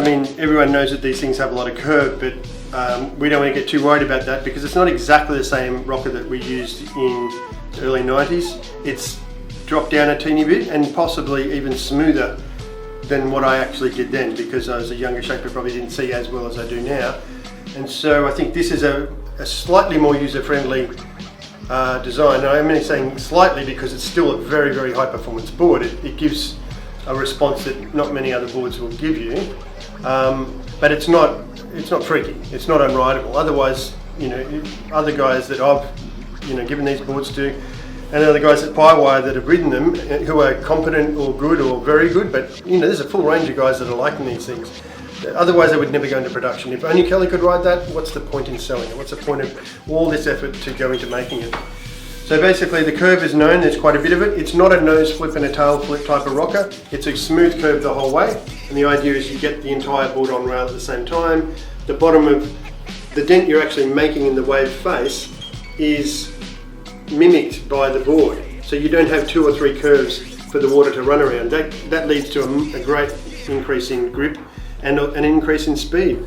I mean, everyone knows that these things have a lot of curve, but we don't want to get too worried about that because it's not exactly the same rocker that we used in the early 90s. It's dropped down a teeny bit and possibly even smoother than what I actually did then, because I was a younger shaper, probably didn't see as well as I do now. And so I think this is a slightly more user-friendly design. And I'm only saying slightly because it's still a very, very high performance board. It gives a response that not many other boards will give you, but it's not freaky, it's not unrideable. Otherwise, other guys that I've given these boards to, and other guys at Firewire that have ridden them, who are competent or good or very good, but there's a full range of guys that are liking these things. Otherwise they would never go into production. If only Kelly could ride that, what's the point in selling it? What's the point of all this effort to go into making it? So basically the curve is known, there's quite a bit of it. It's not a nose flip and a tail flip type of rocker. It's a smooth curve the whole way. And the idea is you get the entire board on rail at the same time. The bottom of the dent you're actually making in the wave face is mimicked by the board. So you don't have 2 or 3 curves for the water to run around. That leads to a great increase in grip and an increase in speed.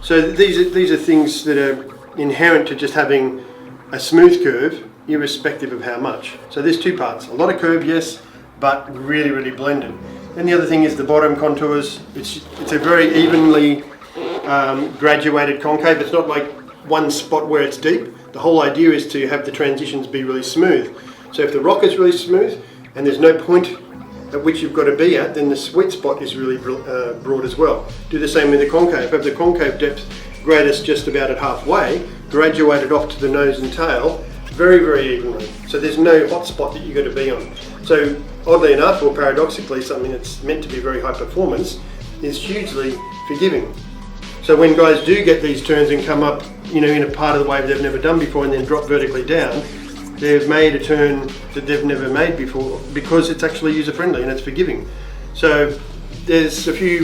So these are things that are inherent to just having a smooth curve, irrespective of how much. So there's 2 parts. A lot of curve, yes, but really, really blended. Then the other thing is the bottom contours. It's a very evenly graduated concave. It's not like one spot where it's deep. The whole idea is to have the transitions be really smooth. So if the rock is really smooth and there's no point at which you've got to be at, then the sweet spot is really broad as well. Do the same with the concave. Have the concave depth greatest just about at halfway, graduated off to the nose and tail very, very evenly. So there's no hot spot that you've got to be on. So oddly enough, or paradoxically, something that's meant to be very high performance is hugely forgiving. So when guys do get these turns and come up, in a part of the wave they've never done before and then drop vertically down, they've made a turn that they've never made before because it's actually user friendly and it's forgiving. So there's a few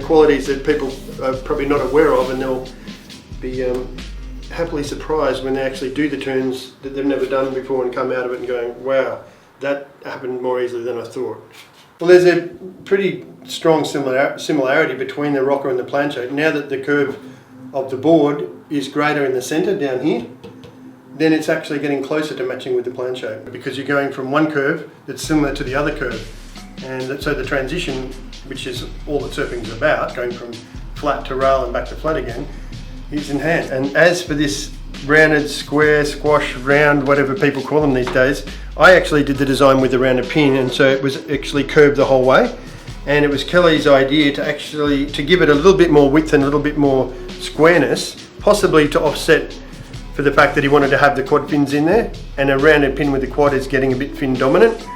qualities that people are probably not aware of, and they'll be happily surprised when they actually do the turns that they've never done before and come out of it and going, wow, that happened more easily than I thought. Well, there's a pretty strong similarity between the rocker and the plancho. Now that the curve of the board is greater in the centre down here, then it's actually getting closer to matching with the plancho, because you're going from one curve that's similar to the other curve. And so the transition, which is all that surfing is about, going from flat to rail and back to flat again, is in hand. And as for this rounded, square, squash, round, whatever people call them these days, I actually did the design with the rounded pin, and so it was actually curved the whole way. And it was Kelly's idea to give it a little bit more width and a little bit more squareness, possibly to offset for the fact that he wanted to have the quad fins in there, and a rounded pin with the quad is getting a bit fin dominant.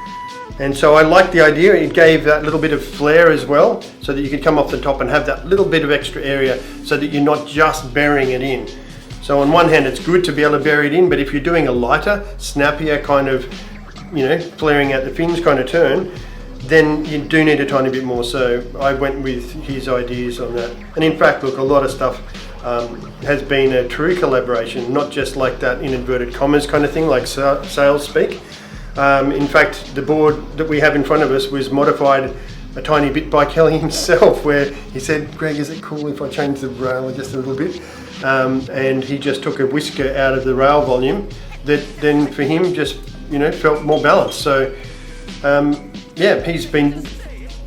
And so I liked the idea. It gave that little bit of flair as well, so that you could come off the top and have that little bit of extra area so that you're not just burying it in. So on one hand it's good to be able to bury it in, but if you're doing a lighter, snappier kind of, flaring out the fins kind of turn, then you do need a tiny bit more. So I went with his ideas on that. And in fact, look, a lot of stuff has been a true collaboration, not just like that in inverted commas kind of thing, like sales speak. In fact, the board that we have in front of us was modified a tiny bit by Kelly himself, where he said, Greg, is it cool if I change the rail just a little bit? And he just took a whisker out of the rail volume that then for him just, felt more balanced. So he's been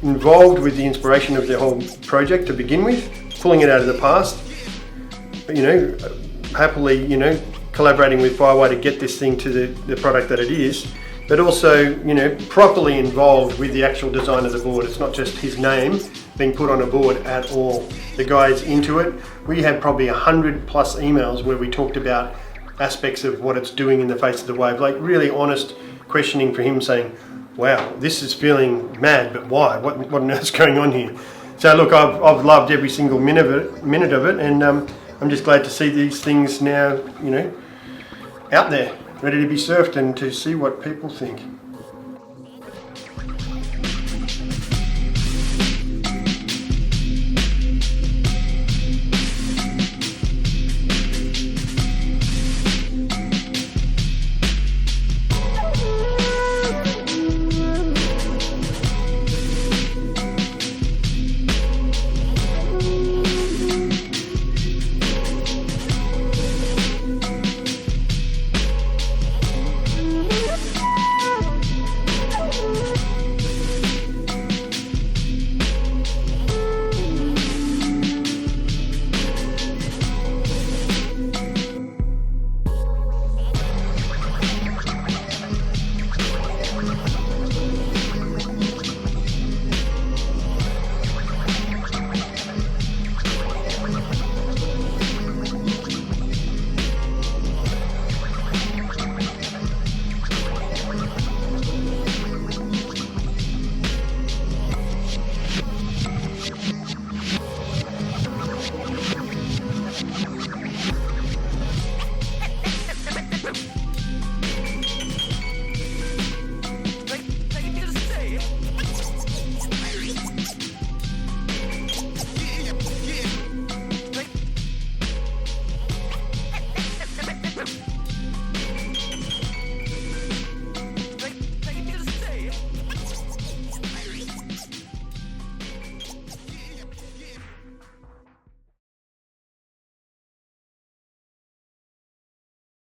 involved with the inspiration of the whole project to begin with, pulling it out of the past, happily, collaborating with Firewire to get this thing to the product that it is, but also, properly involved with the actual design of the board. It's not just his name being put on a board at all. The guy's into it. We had probably 100 plus emails where we talked about aspects of what it's doing in the face of the wave, like really honest questioning for him, saying, wow, this is feeling mad, but why? What on earth's going on here? So look, I've loved every single minute of it, and I'm just glad to see these things now, out there, ready to be surfed and to see what people think.